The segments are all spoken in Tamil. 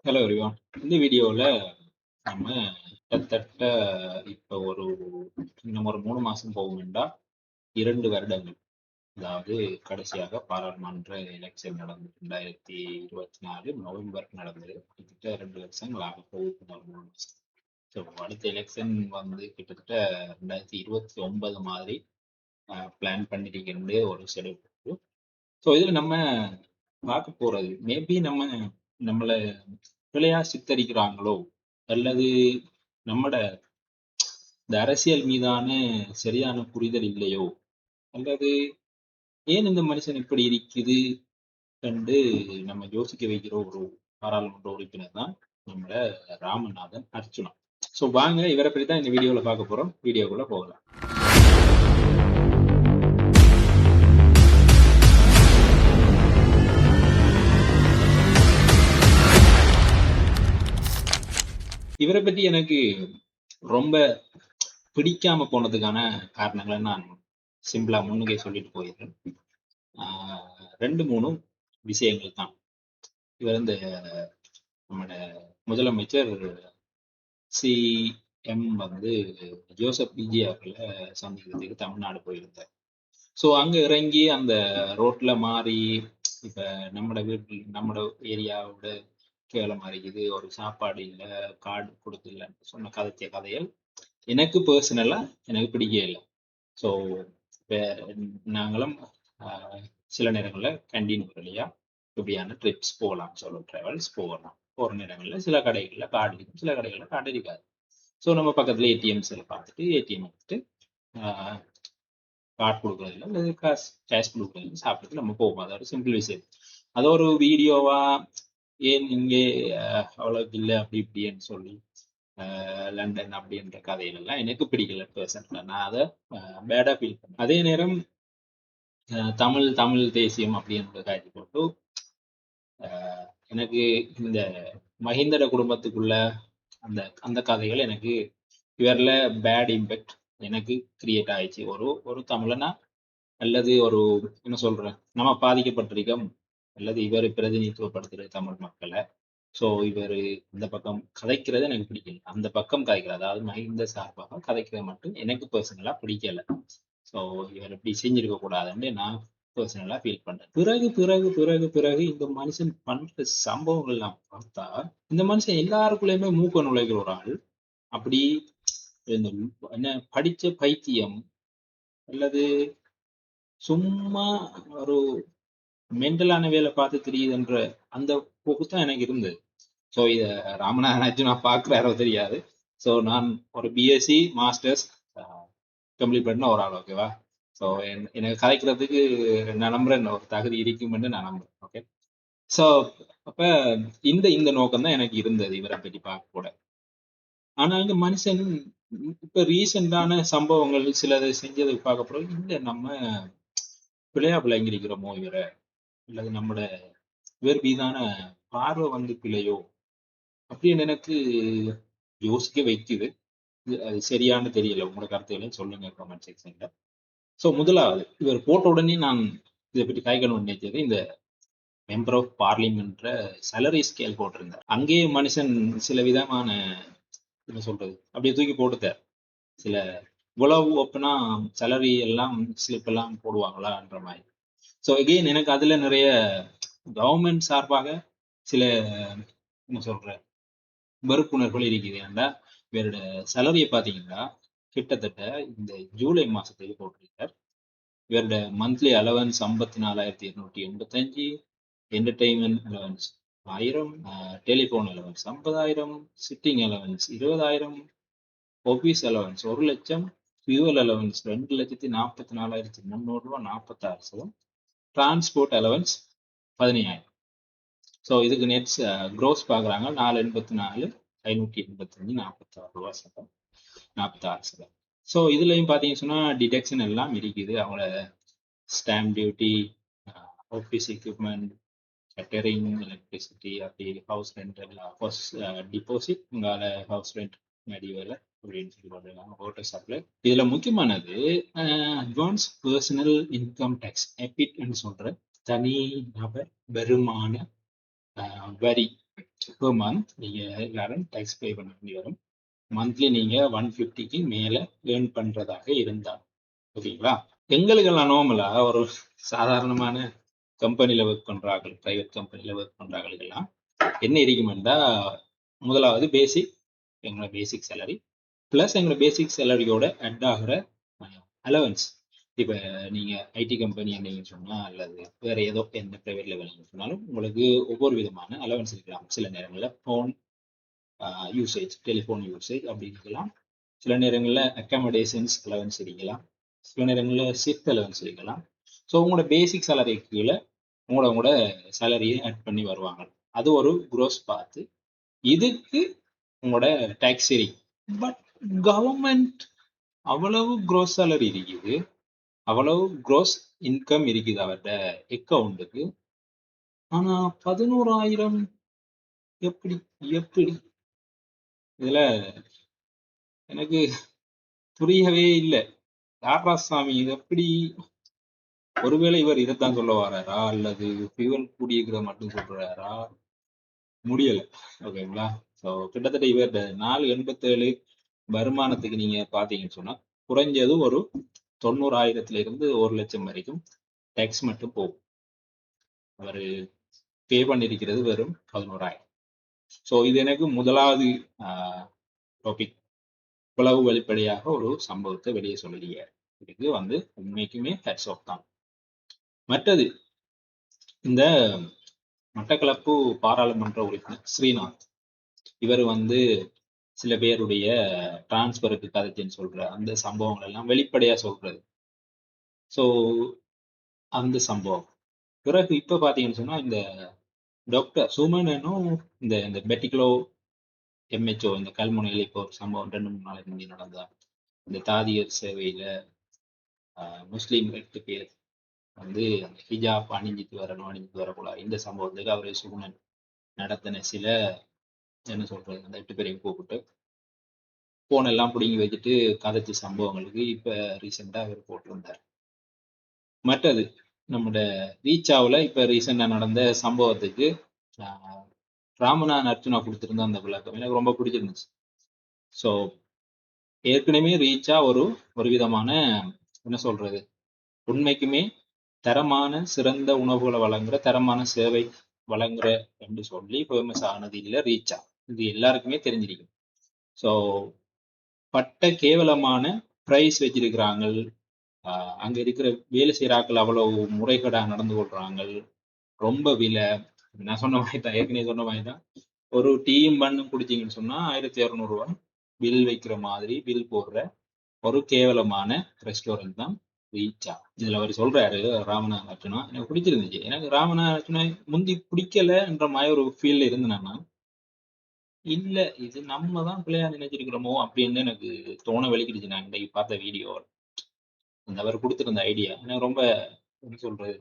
Hello everyone. இந்த வீடியோவில் நம்ம கிட்டத்தட்ட இப்போ இன்னும் ஒரு 3 மாதம் போகும்டா 2 வருடங்கள். அதாவது கடைசியாக பாராளுமன்ற எலெக்ஷன் நடந்தது 2024 நவம்பர் நடந்தது. கிட்டத்தட்ட 2 வருஷங்கள் ஆக போகுது, இன்னொரு 3 மாதம். ஸோ அடுத்த எலெக்ஷன் கிட்டத்தட்ட 2029 மாதிரி பிளான் பண்ணிருக்கிறது ஒரு ஷெடியூல். ஸோ இதில் நம்ம பார்க்க போறது மேபி நம்மளை பிழையா சித்தரிக்கிறாங்களோ, அல்லது நம்மட இந்த அரசியல் மீதான சரியான புரிதல் இல்லையோ, அல்லது ஏன் இந்த மனுஷன் இப்படி இருக்குது என்று நம்ம யோசிக்க வைக்கிற ஒரு பாராளுமன்ற உறுப்பினர் தான் நம்மள ராமநாதன் அர்ச்சுனா. ஸோ வாங்க, இவரை பற்றி தான் இந்த வீடியோவில் பார்க்க போறோம். வீடியோக்குள்ள போகலாம். இவரை பற்றி எனக்கு ரொம்ப பிடிக்காம போனதுக்கான காரணங்களை நான் சிம்பிளா முன்னுக்கே சொல்லிட்டு போயிடுறேன். 2-3 விஷயங்கள் தான். இவர் நம்மட முதலமைச்சர் சிஎம் ஜோசப் விஜய் அவர்களை சந்திக்கிறதுக்கு தமிழ்நாடு போயிருந்தார். ஸோ அங்க இறங்கி அந்த ரோட்ல மாறி, இப்ப நம்மட ஏரியாவோட கேவலமா இருக்குது, ஒரு சாப்பாடு இல்லை, கார்டு கொடுக்கலன்னு சொன்ன கதைகள் எனக்கு பர்சனலா எனக்கு பிடிக்கவே இல்லை. ஸோ இப்போ நாங்களும் சில நேரங்களில் கேண்டீன் வழியா இப்படியான ட்ரிப்ஸ் போகலாம், சோலோ ட்ராவல்ஸ் போகலாம். போகிற நேரங்களில் சில கடைகளில் கார்டு இருக்கும், சில கடைகளில் கார்டு இருக்காது. ஸோ நம்ம பக்கத்தில் ஏடிஎம்ஸில் பார்த்துட்டு ஏடிஎம் எடுத்துட்டு கார்டு கொடுக்குறதில்ல அல்லது கேஷ் கொடுக்குறதில்ல, சாப்பிட்டு நம்ம போவோம். அது ஒரு சிம்பிள் விஷயம். அது ஒரு வீடியோவா ஏன் இங்கே அவ்வளோக்கு இல்லை அப்படி இப்படின்னு சொல்லி லண்டன் அப்படின்ற கதையிலெல்லாம் எனக்கு பிடிக்கல பர்சனலா. நான் அதை பேடா ஃபீல் பண்ணேன். அதே நேரம் தமிழ் தேசியம் அப்படின்ற காட்சி போட்டு எனக்கு இந்த மஹிந்தர குடும்பத்துக்குள்ள அந்த அந்த கதைகள் எனக்கு இவரில் பேட் இம்பேக்ட் எனக்கு கிரியேட் ஆயிடுச்சு. ஒரு தமிழனா அல்லது என்ன சொல்றேன், நம்ம பாதிக்கப்பட்டிருக்கோம் அல்லது இவர் பிரதிநிதித்துவப்படுத்துகிற தமிழ் மக்களை. ஸோ இவர் இந்த பக்கம் கதைக்கிறது எனக்கு பிடிக்கல, அந்த பக்கம் கதைக்கிறது, அதாவது மஹிந்த சார்பாக கதைக்கிறது மட்டும் எனக்கு பர்சனலா பிடிக்கல. ஸோ இவர் இப்படி செஞ்சிருக்க கூடாதுன்னு நான் பர்சனலா ஃபீல் பண்றேன். பிறகு பிறகு பிறகு பிறகு இந்த மனுஷன் பண்ற சம்பவங்கள்லாம் பார்த்தா, இந்த மனுஷன் எல்லாருக்குள்ளயுமே மூக்க நுழைகிற ஒரு ஆள். அப்படி என்ன படிச்ச பைத்தியம் அல்லது சும்மா ஒரு மென்டலான வேலை பார்த்து தெரியுதுன்ற அந்த போக்கு தான் எனக்கு இருந்தது. ஸோ இதை ராமநாதனாச்சும் நான் பார்க்குறாரோ தெரியாது. ஸோ நான் ஒரு பிஎஸ்சி மாஸ்டர்ஸ் கம்ப்ளீட் பண்ண ஒரு ஆள், ஓகேவா? ஸோ எனக்கு கதைக்கிறதுக்கு நான் நம்புறேன், ஒரு தகுதி இருக்குமென்று நான் நம்புறேன். ஓகே, ஸோ அப்போ இந்த நோக்கம் தான் எனக்கு இருந்தது இவரை பற்றி பார்க்க கூட. ஆனா இந்த மனுஷன் இப்ப ரீசெண்டான சம்பவங்கள் சிலதை செஞ்சதை பார்க்க போறோம். இல்லை நம்ம பிழையா விளங்கிருக்கிறோமோ இவரை, அல்லது நம்மட இவர் மீதான பார்வை பிழையோ அப்படின்னு எனக்கு யோசிக்க வைக்குது. அது சரியானு தெரியல. உங்களோட கருத்துக்களையும் சொல்லுங்க கமெண்ட் செக்ஷன்ல. ஸோ முதலாவது, இவர் போட்ட உடனே நான் இதை பற்றி காய்க்கணும்னு நினைச்சது, இந்த மெம்பர் ஆஃப் பார்லிமெண்ட்ற சேலரி ஸ்கேல் போட்டிருந்தார். அங்கேயே மனுஷன் சில விதமான என்ன சொல்றது அப்படியே தூக்கி போட்டுத்தார். சில இவ்வளவு ஓப்பனா சேலரி எல்லாம் ஸ்லிப் எல்லாம் போடுவாங்களான்ற மாதிரி. ஸோ எகெயின் எனக்கு அதுல நிறைய கவர்மெண்ட் சார்பாக சில என்ன சொல்ற வெறுப்புணர்வுகள் இருக்குது. ஏன்னா இவரோட சேலரியை பார்த்தீங்கன்னா கிட்டத்தட்ட இந்த ஜூலை மாசத்துக்கு போட்டிருக்கார். இவரோட monthly allowance 54,285, entertainment allowance 1000, telephone allowance 50,000, sitting allowance 20,000, office allowance 1,00,000, fuel allowance 2,44,300 ரூபா 46 டிரான்ஸ்போர்ட் அலவன்ஸ் 15,000. ஸோ இதுக்கு நெட்ஸ் க்ரோஸ் பார்க்குறாங்க 484,585 46 ரூபா சட்டம் 46 சதம். ஸோ இதுலையும் பார்த்தீங்கன்னு சொன்னால் டிடக்ஷன் எல்லாம் இருக்குது. அவங்கள stamp duty, office equipment, catering, electricity, அப்படி ஹவுஸ் ரெண்டல், டிபாசிட், உங்களால் ஹவுஸ் ரெண்ட் நடிவில் அப்படின்னு சொல்லி போட்டுருக்காங்க, வாட்டர் சப்ளை. இதில் முக்கியமானது அட்வான்ஸ் பர்சனல் இன்கம் டேக்ஸ், எபிட்னு சொல்கிற தனி நபர் வருமான வரி. பெர் மந்த் நீங்க எல்லாரும் டேக்ஸ் பே பண்ண வேண்டி வரும். மந்த்லி நீங்க 150க்கு மேல ஏர்ன் பண்றதாக இருந்தா, ஓகேங்களா? எங்களுக்கெல்லாம் நார்மலா ஒரு சாதாரணமான கம்பெனில ஒர்க் பண்றார்கள், பிரைவேட் கம்பெனில ஒர்க் பண்றாங்களுக்கெல்லாம் என்ன இருக்குமெண்டா, முதலாவது பேசிக், எங்களோட பேசிக் சேலரி பிளஸ் எங்களோட பேசிக் சேலரியோட அட் ஆகிற அலவன்ஸ். இப்போ நீங்க ஐடி கம்பெனி நீங்க சொன்னா அல்லது வேற ஏதோ எந்த பிரைவேட் லெவலில் சொன்னாலும் உங்களுக்கு ஒவ்வொரு விதமான அலவன்ஸ் இருக்கலாம். சில நேரங்களில் ஃபோன் யூசேஜ், டெலிஃபோன் யூசேஜ் அப்படி இருக்கலாம். சில நேரங்களில் அக்காமடேஷன்ஸ் அலவன்ஸ் இருக்கலாம். சில நேரங்களில் ஷிஃப்ட் அலவன்ஸ் இருக்கலாம். ஸோ உங்களோட பேசிக் சேலரி கீழே உங்களோட சேலரியை ஆட் பண்ணி வருவாங்க. அது ஒரு க்ரோஸ் பார்த்து இதுக்கு உங்களோட டேக்ஸ் சரி. பட் கவர்மெண்ட் அவ்வளவு க்ரோஸ் சேலரி இருக்குது, அவ்வளவு க்ரோஸ் இன்கம் இருக்குது அவர்கிட்ட அக்கௌண்ட்டுக்கு. ஆனா 11,000 எப்படி எப்படி இதுல எனக்கு புரியவே இல்லை. யாராசாமி இது எப்படி? ஒருவேளை இவர் இதைத்தான் சொல்ல வர்றாரா அல்லது ஃபியூவல் கூடியிருக்கிறத மட்டும் சொல்றாரா? முடியல. ஓகேங்களா? ஸோ கிட்டத்தட்ட இவர் 487 வருமானத்துக்கு நீங்க பாத்தீங்கன்னு சொன்னா குறைஞ்சது ஒரு 90,000 இருந்து 1,00,000 வரைக்கும் டேக்ஸ் மட்டும் போகும். அவர் பே பண்ணிருக்கிறது வெறும் 11,000. ஸோ இது எனக்கு முதலாவது டாபிக். இவ்வளவு வெளிப்படையாக ஒரு சம்பவத்தை வெளியே சொல்லிடுங்க. இதுக்கு உண்மைக்குமே ஹேட்ஸ் ஆஃப் தான். மற்றது இந்த மட்டக்களப்பு பாராளுமன்ற உறுப்பினர் ஸ்ரீநாத், இவர் சில பேருடைய டிரான்ஸ்பருக்கு கதைச்சுன்னு சொல்ற அந்த சம்பவங்கள் எல்லாம் வெளிப்படையா சொல்றது. ஸோ அந்த சம்பவம் பிறகு இப்ப பாத்தீங்கன்னு சொன்னா இந்த டாக்டர் சுமனனும் இந்த இந்த பெட்டிக்லோ எம்ஹெச்ஓ இந்த கல்முனையில் இப்போ ஒரு சம்பவம் 2-3 நாளைக்கு முன்னாடி நடந்தா, இந்த தாதியர் சேவையில முஸ்லீம் 8 பேர் அந்த ஹிஜாப் அணிஞ்சிட்டு வரக்கூடாது இந்த சம்பவத்துக்கு அவரே சுகுணன் நடத்தின சில என்ன சொல்றது அந்த 8 பேரையும் கூப்பிட்டு போன் எல்லாம் பிடுங்கி வச்சுட்டு கதைச்ச சம்பவங்களுக்கு இப்ப ரீசெண்டா அவர் போட்டிருந்தார். மற்றது நம்மளோட ரீச்சாவில் இப்ப ரீசெண்டா நடந்த சம்பவத்துக்கு ராமநாதன் அர்ச்சுனா கொடுத்திருந்த அந்த விளக்கம் எனக்கு ரொம்ப பிடிச்சிருந்துச்சு. ஸோ ஏற்கனவே ரீச்சா ஒரு விதமான என்ன சொல்றது உண்மைக்குமே தரமான சிறந்த உணவுகளை வழங்குற தரமான சேவை வழங்குற என்று சொல்லி ஃபேமஸ் ஆனது இல்லை ரீச்சா. இது எல்லாருக்குமே தெரிஞ்சிருக்கும். ஸோ பட்ட கேவலமான ப்ரைஸ் வச்சிருக்கிறாங்க. அங்க இருக்கிற வேலை செய்யறாக்கள் அவ்வளவு முறைகேடா நடந்து கொள்றாங்க. ரொம்ப விலை, நான் சொன்ன மாதிரி தான், ஏற்கனவே சொன்ன மாதிரி தான், ஒரு டீயும் பண்ணு குடிச்சிங்கன்னு சொன்னா 1,200 ரூபாய் பில் வைக்கிற மாதிரி பில் போடுற ஒரு கேவலமான ரெஸ்டாரண்ட் தான் ரீச்சா. இதுல அவர் சொல்றாரு ராமநாதன் அர்ச்சுனா, எனக்கு பிடிச்சிருந்துச்சு. எனக்கு ராமநாதன் அர்ச்சுனா முந்தி பிடிக்கலன்ற மாதிரி ஒரு ஃபீல்ல இருந்தேன்னா, இல்ல இது நம்ம தான் பிள்ளையா நினைச்சிருக்கிறோமோ அப்படின்னு எனக்கு தோண வெளிக்கிடுச்சு. நான் இன்னைக்கு பார்த்த வீடியோ அந்த அவர் கொடுத்திருந்த ஐடியா எனக்கு ரொம்ப என்ன சொல்றது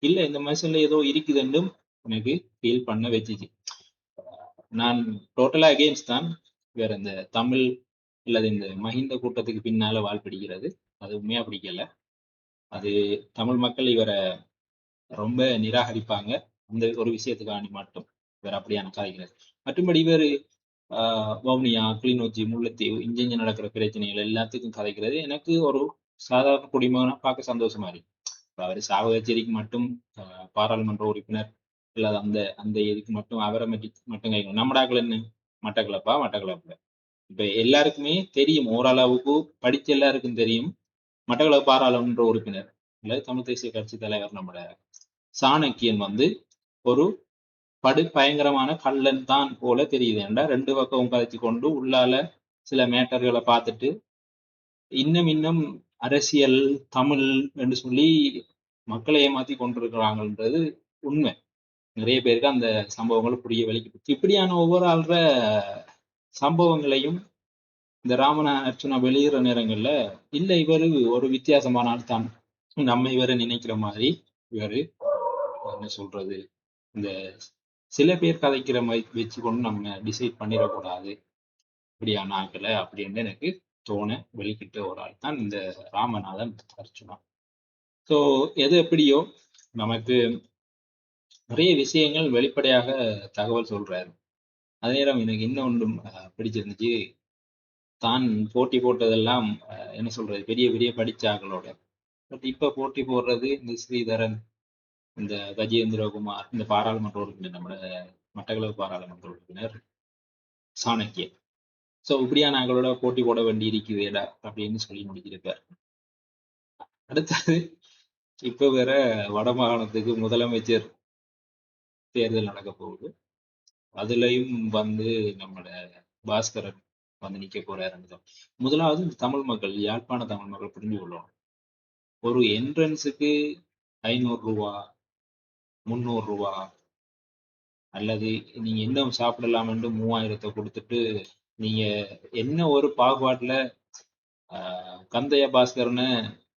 இல்ல இந்த மனுஷன்ல ஏதோ இருக்குதுன்னும் எனக்கு ஃபீல் பண்ண வச்சுச்சு. நான் டோட்டலா அகெயின்ஸ்ட் தான். வேற இந்த தமிழ் அல்லது இந்த மஹிந்த கூட்டத்துக்கு பின்னால வாழ் பிடிக்கிறது அது உண்மையா பிடிக்கல. அது தமிழ் மக்கள் இவரை ரொம்ப நிராகரிப்பாங்க அந்த ஒரு விஷயத்துக்காண்டி மட்டும் இவர் அப்படியான காய்கிறது. மற்றபடி இவர் வவுனியா, கிளிநொச்சி, முல்லைத்தீவு இங்க நடக்கிற பிரச்சனைகள் எல்லாத்துக்கும் கதைக்கிறது எனக்கு ஒரு சாதாரண குடிமகனா பார்க்க சந்தோஷமா இருக்கு. அவர் சாவகச்சேரிக்கு மட்டும் பாராளுமன்ற உறுப்பினர் இல்லாத அந்த அந்த இதுக்கு மட்டும் அவரை மட்டும் கைக்கணும். நம்மடாக்கள் என்ன மட்டக்களப்புல இப்ப எல்லாருக்குமே தெரியும், ஓரளவுக்கு படிச்ச எல்லாருக்கும் தெரியும் மட்டக்களப்பு பாராளுமன்ற உறுப்பினர் இல்ல தமிழ் தேசிய கட்சி தலைவர் நம்மட சாணக்கியன் ஒரு பயங்கரமான கள்ளன் தான் போல தெரியுது. ஏன்டா 2 பக்கம் கதைச்சு கொண்டு உள்ளால சில மேட்டர்களை பார்த்துட்டு இன்னும் அரசியல் தமிழ் என்று சொல்லி மக்களை ஏமாத்தி கொண்டிருக்கிறாங்கன்றது உண்மை. நிறைய பேருக்கு அந்த சம்பவங்கள் புரிய வெளிக்கிட்டு இப்படியான ஒவ்வொரு ஆள்ற சம்பவங்களையும் இந்த ராமநாதன் அர்ச்சுனா வெளியிற நேரங்கள்ல இல்ல இவரு ஒரு வித்தியாசமான ஆள் தான், நம்ம இவரை நினைக்கிற மாதிரி இவரு என்ன சொல்றது இந்த சில பேர் கதைக்கிற மாதிரி வச்சு கொண்டு நம்ம டிசைட் பண்ணிடக்கூடாது இப்படியான ஆட்களை அப்படின்னு எனக்கு தோண வெளிக்கிட்ட ஒரு ஆள் தான் இந்த ராமநாதன் அர்ச்சுனா. ஸோ எது எப்படியோ நமக்கு நிறைய விஷயங்கள் வெளிப்படையாக தகவல் சொல்றாரு. அதே நேரம் எனக்கு இன்னொன்றும் பிடிச்சிருந்துச்சு. தான் போட்டி போட்டதெல்லாம் என்ன சொல்றது, பெரிய பெரிய படிச்ச ஆக்களோட. பட் இப்ப போட்டி போடுறது இந்த ஸ்ரீதரன், இந்த கஜேந்திரகுமார், இந்த பாராளுமன்ற உறுப்பினர், நம்ம மட்டக்களப்பு பாராளுமன்ற உறுப்பினர் சாணக்கியன். ஸோ இப்படியான ஆக்களோட போட்டி போட வேண்டி இருக்குதேடா அப்படின்னு சொல்லி முடிச்சிருப்பார். அடுத்தது இப்ப வேற வடமாகாணத்துக்கு முதலமைச்சர் தேர்தல் நடக்க போகுது. அதுலயும் வந்து நம்மளோட பாஸ்கரன் வந்து நிக்க போறாருன்னு தான். முதலாவது இந்த தமிழ் மக்கள், யாழ்ப்பாண தமிழ் மக்கள் புரிஞ்சு கொள்ளணும். ஒரு என்ட்ரன்ஸுக்கு 500 ரூபா, 300 ரூபா, அல்லது நீங்க என்ன சாப்பிடலாம்னு 3000 கொடுத்துட்டு நீங்க என்ன ஒரு பாகுபாட்டுல கந்தைய பாஸ்கரனை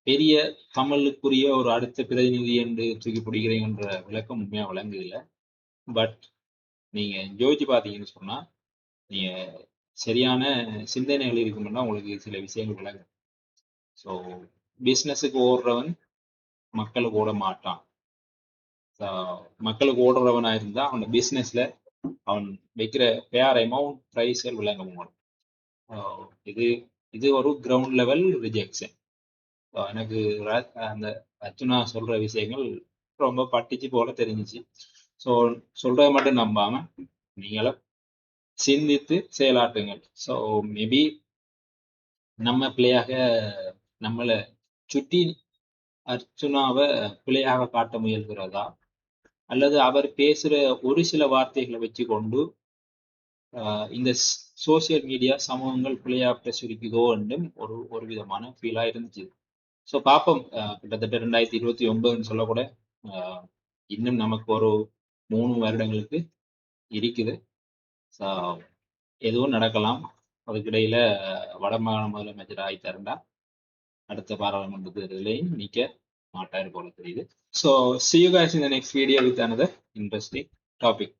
பெரிய தமிழுக்குரிய ஒரு அடுத்த பிரதிநிதி என்று தூக்கி பிடிக்கிறீங்கன்ற விளக்கம் உண்மையா விளங்குதில்லை. பட் நீங்க யோசிச்சு பார்த்தீங்கன்னு சொன்னா, நீங்க சரியான சிந்தனைகள் இருக்கும்னா உங்களுக்கு சில விஷயங்கள் விளங்கும். ஸோ பிஸ்னஸுக்கு ஓடுறவன் மக்களுக்கு ஓட மாட்டான். மக்களுக்கு ஓடுறவனா இருந்தா அவன் பிஸ்னஸ்ல அவன் வைக்கிற ஃபேர் அமௌண்ட் ப்ரைஸ்கள் விளங்க முடியும். இது இது ஒரு கிரவுண்ட் லெவல் ரிஜெக்ஷன். எனக்கு அந்த அர்ச்சுனா சொல்ற விஷயங்கள் ரொம்ப பட்டிச்சு போல தெரிஞ்சிச்சு. ஸோ சொல்றத மட்டும் நம்பாம நீங்களும் சிந்தித்து செயலாற்றுங்கள். ஸோ மேபி நம்ம பிள்ளையாக நம்மளை சுற்றி அர்ச்சுனாவை பிள்ளையாக காட்ட முயல்கிறதா, அல்லது அவர் பேசுற ஒரு சில வார்த்தைகளை வச்சு கொண்டு இந்த சோசியல் மீடியா சமூகங்கள் பிள்ளையா பிரசுரிக்குதோ என்றும் ஒரு விதமான ஃபீலா இருந்துச்சு. ஸோ பார்ப்போம். கிட்டத்தட்ட 2029 சொல்லக்கூட இன்னும் நமக்கு ஒரு 3 வருடங்களுக்கு இருக்குது. ஸோ எதுவும் நடக்கலாம். அதுக்கிடையில வடமாகாண முதலமைச்சர் ஆகித்தாருண்டா அடுத்த பாராளுமன்ற தேர்தலையும் நிக்க மாட்டாரு போல தெரியுது. So see you guys in the next video with another interesting topic.